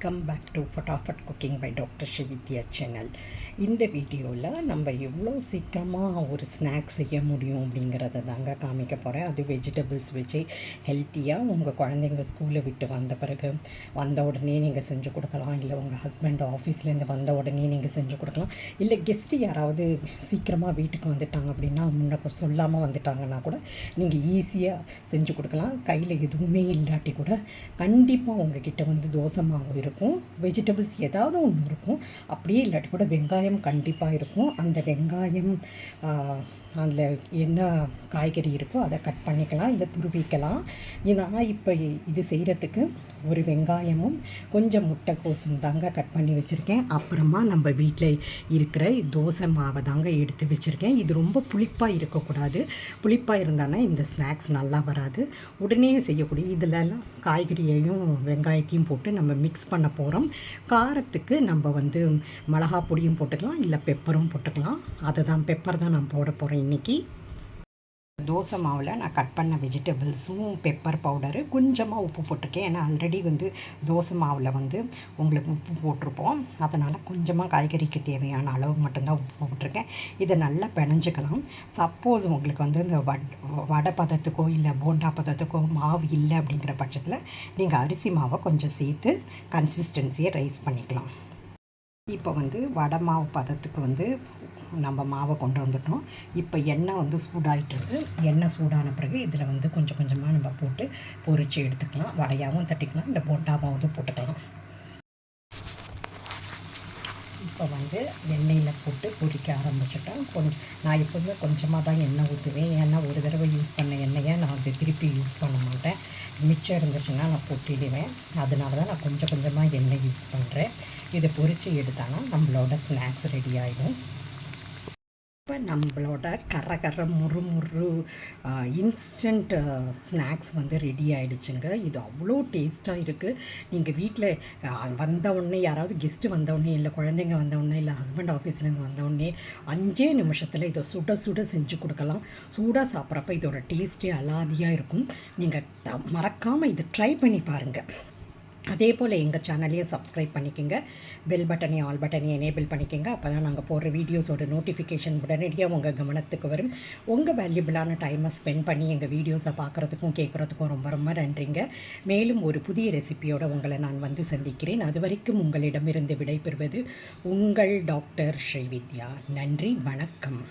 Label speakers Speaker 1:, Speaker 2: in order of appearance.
Speaker 1: Come back to Fatafat cooking by doctor Srividya channel. இந்த வீடியோவில் நம்ம எவ்வளோ சீக்கிரமாக ஒரு ஸ்நாக்ஸ் செய்ய முடியும் அப்படிங்கிறத தாங்க காமிக்க போகிறேன். அது வெஜிடபிள்ஸ் வச்சு ஹெல்த்தியாக உங்கள் குழந்தைங்க ஸ்கூலை விட்டு வந்த பிறகு வந்த உடனே நீங்கள் செஞ்சு கொடுக்கலாம், இல்லை உங்கள் ஹஸ்பண்ட் ஆஃபீஸ்லேருந்து வந்த உடனே நீங்கள் செஞ்சு கொடுக்கலாம், இல்லை கெஸ்ட்டு யாராவது சீக்கிரமாக வீட்டுக்கு வந்துட்டாங்க அப்படின்னா முன்ன சொல்லாமல் வந்துட்டாங்கன்னா கூட நீங்கள் ஈஸியாக செஞ்சு கொடுக்கலாம். கையில் எதுவுமே இல்லாட்டி கூட கண்டிப்பாக உங்ககிட்ட வந்து தோசை மாவு இருக்கும், வெஜிடபிள்ஸ் ஏதாவது ஒன்று இருக்கும், அப்படியே இல்லாட்டி கூட வெங்காயம் கண்டிப்பாக இருக்கும். அந்த வெங்காயம் அதில் என்ன காய்கறி இருக்கோ அதை கட் பண்ணிக்கலாம், இல்லை துருவிக்கலாம். நான் இப்போ இது செய்கிறதுக்கு ஒரு வெங்காயமும் கொஞ்சம் முட்டைக்கோசும் தாங்க கட் பண்ணி வச்சுருக்கேன். அப்புறமா நம்ம வீட்டில் இருக்கிற தோசை மாவை தாங்க எடுத்து வச்சுருக்கேன். இது ரொம்ப புளிப்பாக இருக்கக்கூடாது. புளிப்பாக இருந்தானா இந்த ஸ்நாக்ஸ் நல்லா வராது. உடனே செய்யக்கூடிய இதிலெல்லாம் காய்கறியையும் வெங்காயத்தையும் போட்டு நம்ம மிக்ஸ் பண்ண போகிறோம். காரத்துக்கு நம்ம வந்து மிளகா பொடியும் போட்டுக்கலாம், இல்லை பெப்பரும் போட்டுக்கலாம். பெப்பர் தான் நான் போட போகிறேன் இன்றைக்கி. தோசை மாவில் நான் கட் பண்ண வெஜிடபிள்ஸும் பெப்பர் பவுடரு கொஞ்சமாக உப்பு போட்டிருக்கேன். ஏன்னா ஆல்ரெடி வந்து தோசை மாவில் வந்து உங்களுக்கு உப்பு போட்டிருப்போம், அதனால் கொஞ்சமாக காய்கறிக்கு தேவையான அளவு மட்டும்தான் உப்பு போட்டிருக்கேன். இதை நல்லா பிணைஞ்சிக்கலாம். சப்போஸ் உங்களுக்கு வந்து இந்த வடை பதத்துக்கோ இல்லை போண்டா பதத்துக்கோ மாவு இல்லை அப்படிங்கிற பட்சத்தில் நீங்கள் அரிசி மாவை கொஞ்சம் சேர்த்து கன்சிஸ்டன்சியை ரைஸ் பண்ணிக்கலாம். இப்போ வந்து வடை மாவு பதத்துக்கு வந்து நம்ம மாவை கொண்டு வந்துட்டோம். இப்போ எண்ணெய் வந்து சூடாகிட்டுருக்கு. எண்ணெய் சூடான பிறகு இதில் வந்து கொஞ்சம் கொஞ்சமாக நம்ம போட்டு பொரித்து எடுத்துக்கலாம். வடையாகவும் தட்டிக்கலாம், இல்லை போண்டாமாவும் போட்டுக்கலாம். இப்போ வந்து எண்ணெயில் போட்டு பொரிக்க ஆரம்பிச்சிட்டோம். நான் எப்போதுமே கொஞ்சமாக தான் எண்ணெய் ஊற்றுவேன். ஏன்னா ஒரு தடவை யூஸ் பண்ண எண்ணெயை நான் வந்து திருப்பி யூஸ் பண்ண மாட்டேன். மிச்சம் இருந்துச்சுன்னா நான் கொட்டிடுவேன். அதனால தான் நான் கொஞ்சம் கொஞ்சமாக எண்ணெய் யூஸ் பண்ணுறேன். இதை பொரித்து எடுத்தாங்கன்னா நம்மளோட ஸ்நாக்ஸ் ரெடி ஆகிடும். இப்போ நம்மளோட கர முறு இன்ஸ்டன்ட் ஸ்நாக்ஸ் வந்து ரெடி ஆகிடுச்சுங்க. இது அவ்வளோ டேஸ்ட்டாக இருக்குது. நீங்கள் வீட்டில் வந்தவுடனே யாராவது கெஸ்ட்டு வந்தவுடனே, இல்லை குழந்தைங்க வந்தவுடனே, இல்லை ஹஸ்பண்ட் ஆஃபீஸ்லேருந்து வந்தவுடனே 5 நிமிஷத்தில் இதை சுட சுட செஞ்சு கொடுக்கலாம். சூடாக சாப்பிட்றப்ப இதோட டேஸ்ட்டே அலாதியாக இருக்கும். நீங்கள் மறக்காமல் இதை ட்ரை பண்ணி பாருங்கள். அதே போல் எங்கள் சேனலையும் சப்ஸ்கிரைப் பண்ணிக்கோங்க. பெல் பட்டனையும் ஆல் பட்டனையும் எனேபிள் பண்ணிக்கோங்க. அப்போ தான் நாங்கள் போடுற வீடியோஸோட நோட்டிஃபிகேஷன் உடனடியாக உங்கள் கவனத்துக்கு வரும். உங்கள் வேல்யூபிளான டைமை ஸ்பெண்ட் பண்ணி எங்கள் வீடியோஸை பார்க்குறதுக்கும் கேட்குறதுக்கும் ரொம்ப ரொம்ப நன்றிங்க. மேலும் ஒரு புதிய ரெசிபியோடு உங்களை நான் வந்து சந்திக்கிறேன். அது வரைக்கும் உங்களிடமிருந்து விடைபெறுவது உங்கள் டாக்டர் ஸ்ரீவித்யா. நன்றி, வணக்கம்.